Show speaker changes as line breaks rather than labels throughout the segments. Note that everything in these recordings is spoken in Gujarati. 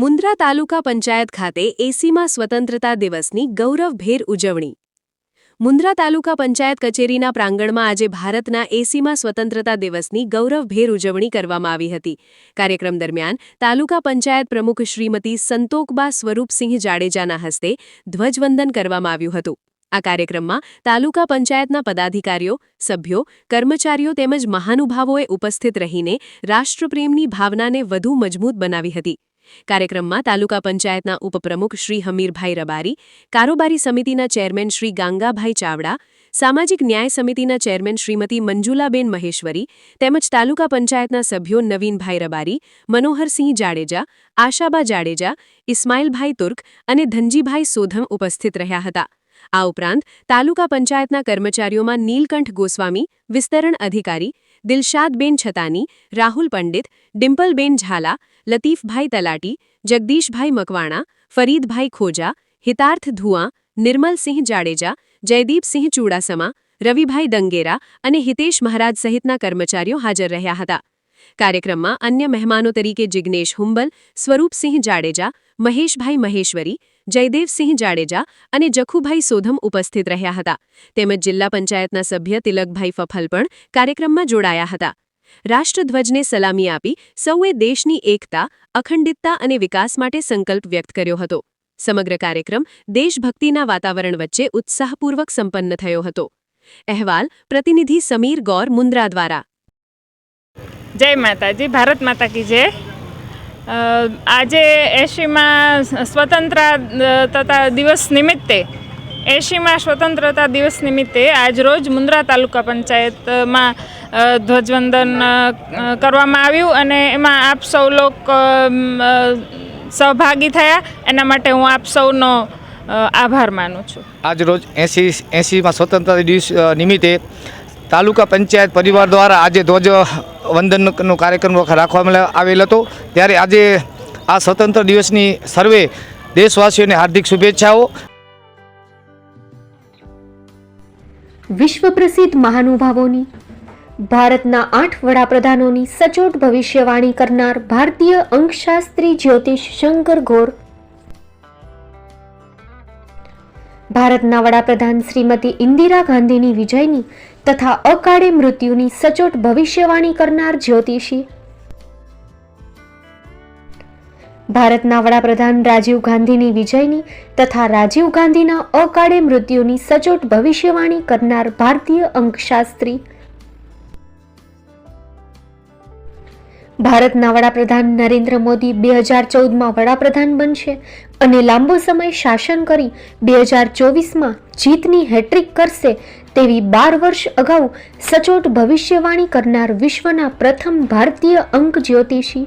મુન્દ્રા તાલુકા પંચાયત ખાતે 80મા સ્વતંત્રતા દિવસની ગૌરવભેર ઉજવણી. મુન્દ્રા તાલુકા પંચાયત કચેરીના પ્રાંગણમાં આજે ભારતના 80મા સ્વતંત્રતા દિવસની ગૌરવભેર ઉજવણી કરવામાં આવી હતી. કાર્યક્રમ દરમિયાન તાલુકા પંચાયત પ્રમુખ શ્રીમતી સંતોકબા સ્વરૂપસિંહ જાડેજાના હસ્તે ધ્વજવંદન કરવામાં આવ્યું હતું. આ કાર્યક્રમમાં તાલુકા પંચાયતના પદાધિકારીઓ, સભ્યો, કર્મચારીઓ તેમજ મહાનુભાવોએ ઉપસ્થિત રહીને રાષ્ટ્રપ્રેમની ભાવનાને વધુ મજબૂત બનાવી હતી. કાર્યક્રમમાં તાલુકા પંચાયતના ઉપપ્રમુખ શ્રી હમીરભાઈ રબારી, કારોબારી સમિતિના ચેરમેન શ્રી ગાંગાભાઈ ચાવડા, સામાજિક ન્યાય સમિતિના ચેરમેન શ્રીમતી મંજુલાબેન મહેશ્વરી તેમજ તાલુકા પંચાયતના સભ્યો નવીનભાઈ રબારી, મનોહરસિંહ જાડેજા, આશાબા જાડેજા, ઇસ્માઇલભાઈ તુર્ક અને ધનજીભાઈ સોધમ ઉપસ્થિત રહ્યા હતા. આ ઉપરાંત તાલુકા પંચાયતના કર્મચારીઓમાં નીલકંઠ ગોસ્વામી, વિસ્તરણ અધિકારી, દિલશાદબેન છતાની, રાહુલ પંડિત, ડિમ્પલબેન ઝાલા, લતીફભાઈ તલાટી, જગદીશભાઈ મકવાણા, ફરીદભાઈ ખોજા, હિતાર્થ ધુઆ, નિર્મલસિંહ જાડેજા, જયદીપસિંહ ચુડાસમા, રવિભાઈ દંગેરા અને હિતેશ મહારાજ સહિતના કર્મચારીઓ હાજર રહ્યા હતા. કાર્યક્રમમાં અન્ય મહેમાનો તરીકે જિગ્નેશ હુંબલ, સ્વરૂપસિંહ જાડેજા, મહેશભાઈ મહેશ્વરી, જયદેવસિંહ જાડેજા અને જખુભાઈ સોધમ ઉપસ્થિત રહ્યા હતા. તેમજ જિલ્લા પંચાયતના સભ્ય તિલકભાઈ ફફલ પણ કાર્યક્રમમાં જોડાયા હતા. રાષ્ટ્રધ્વજને સલામી આપી સૌએ દેશની એકતા, અખંડિતતા અને વિકાસ માટે સંકલ્પ વ્યક્ત કર્યો હતો. સમગ્ર કાર્યક્રમ દેશભક્તિના વાતાવરણ વચ્ચે ઉત્સાહપૂર્વક સંપન્ન થયો હતો. અહેવાલ પ્રતિનિધિ સમીર ગૌર, મુન્દ્રા દ્વારા.
જય માતાજી, ભારત માતા કી જય. આજે 80મા સ્વતંત્રતા દિવસ નિમિત્તે 80મા સ્વતંત્રતા દિવસ નિમિત્તે આજરોજ મુન્દ્રા તાલુકા પંચાયતમાં ધ્વજવંદન કરવામાં આવ્યું અને એમાં આપ સૌ લોક સહભાગી થયા. એના માટે હું આપ સૌનો આભાર માનું છું.
આજરોજ 80મા સ્વતંત્રતા દિવસ નિમિત્તે તાલુકા પંચાયત પરિવાર દ્વારા આજે ધ્વજવંદનનો કાર્યક્રમ રાખવામાં આવેલ હતો. ત્યારે આજે આ સ્વતંત્ર દિવસની સર્વે દેશવાસીઓને હાર્દિક શુભેચ્છાઓ.
વિશ્વ પ્રસિદ્ધ મહાનુભાવોની, ભારતના 8 વડાપ્રધાનોની સચોટ ભવિષ્યવાણી કરનાર ભારતીય અંકશાસ્ત્રી જ્યોતિષ શંકર ગોર, ભારતના વડાપ્રધાન શ્રીમતી ઇન્દિરા ગાંધીની વિજયની તથા અકાળે મૃત્યુની સચોટ ભવિષ્યવાણી કરનાર જ્યોતિષી, ભારતના વડાપ્રધાન રાજીવ ગાંધીની વિજયની તથા રાજીવ ગાંધીના અકાળે મૃત્યુની સચોટ ભવિષ્યવાણી કરનાર ભારતીય અંકશાસ્ત્રી, ભારતના વડાપ્રધાન નરેન્દ્ર મોદી 2014માં વડાપ્રધાન બનશે અને લાંબો સમય શાસન કરી 2024માં જીતની હેટ્રિક કરશે તેવી 12 વર્ષ અગાઉ સચોટ ભવિષ્યવાણી કરનાર વિશ્વના પ્રથમ ભારતીય અંક જ્યોતિષી,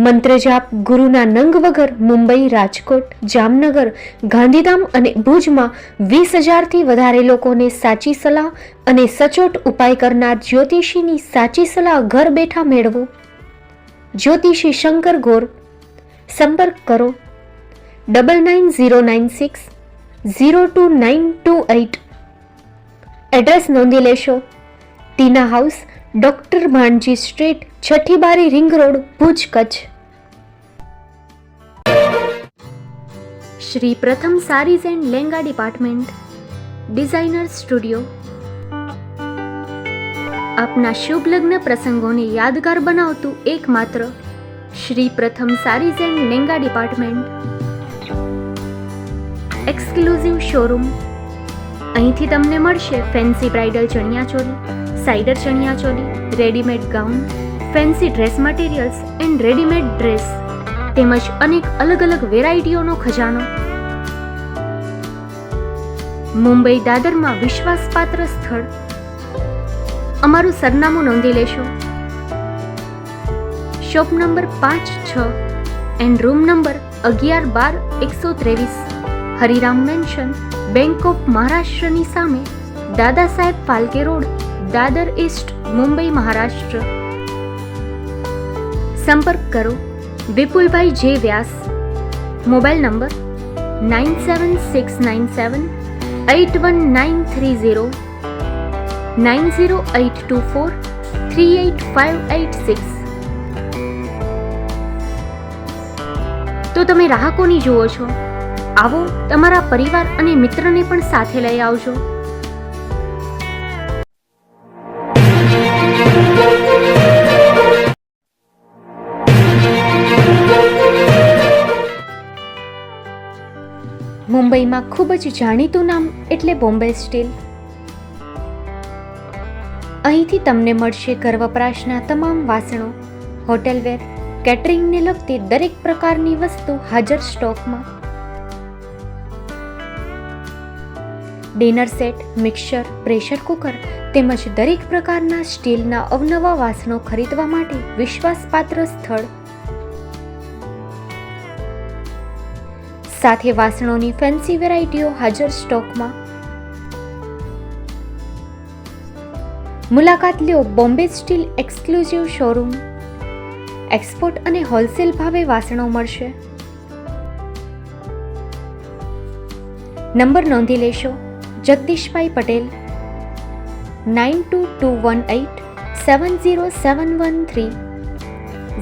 મંત્રજાપ ગુરુના નંગ વગર મુંબઈ, રાજકોટ, જામનગર, ગાંધીધામ અને ભુજમાં 20,000થી વધારે લોકોને સાચી સલાહ અને સચોટ ઉપાય કરનાર જ્યોતિષીની સાચી સલાહ ઘર બેઠા મેળવો. જ્યોતિષી શંકર ગોર. સંપર્ક કરો 9909602928. એડ્રેસ નોંધી લેશો. Tina house, doctor Bhanji street, છઠ્ઠી બારી, ring road, Bhuj, Kutch. Shri Pratham sarees and lehenga department, designer studio. આપના શુભ લગ્ન પ્રસંગોને યાદગાર બનાવતું એકમાત્ર Shri Pratham sarees and lehenga department. Exclusive showroom. અહીંથી તમને મળશે ફેન્સી બ્રાઇડલ ચણિયાચોલી, સાઇડર chaniya choli, readymade gown, fancy dress materials and readymade dress તેમજ અનેક અલગ અલગ વેરાયટીઓનો ખજાનો. મુંબઈ દાદરમાં વિશ્વાસપાત્ર સ્થળ. અમારું સરનામું નોંધી લેશો. Shop number 5-6 and room number 11-12-123, Hariram mansion, bank of મહારાષ્ટ્રની સામે, દાદા સાહેબ ફાલ્કે રોડ, દાદર ઈસ્ટ, મુંબઈ, મહારાષ્ટ્ર. સંપર્ક કરો વિપુલભાઈ જે વ્યાસ. Mobile number 9769781930, 9082438586. તો તમે રાહ કોની જુઓ છો? આવો, તમારા પરિવાર અને મિત્રને પણ સાથે લઈ આવજો. મુંબઈમાં ખૂબ જ જાણીતું નામ એટલે બોમ્બે સ્ટીલ. અહીંથી તમને મળશે ઘર વપરાશના તમામ વાસણો, હોટેલવેર, કેટરિંગને લગતી દરેક પ્રકારની વસ્તુ હાજર સ્ટોકમાં. Dinner set, mixer, pressure cooker તેમજ દરેક પ્રકારના સ્ટીલના અવનવા વાસણો ખરીદવા માટે વિશ્વાસપાત્ર સ્થળ. સાથે વાસણોની ફેન્સી વેરાયટીઓ હાજર સ્ટોકમાં. મુલાકાત લ્યો Bombay steel exclusive showroom. Export અને હોલસેલ ભાવે વાસણો મળશે. નંબર નોંધી લેશો. જગદીશભાઈ પટેલ, 9221870713,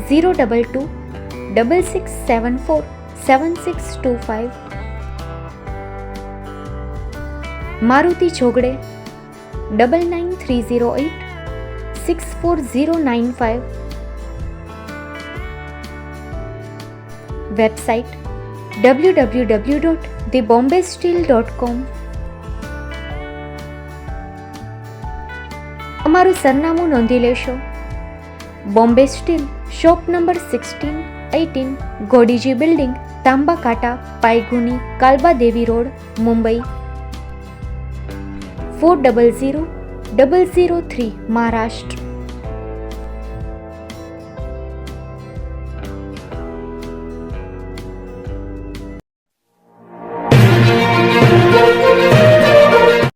02266747625. મારુતિ ચોગડે, 9930864095. Website www.thebombasteel.com. અમારું સરનામું નોંધી લેશો. Bombay steel, shop number 16-18, Godiji building, Tamba Kanta, Pydhonie, Kalba Devi road, Mumbai 400003, Maharashtra.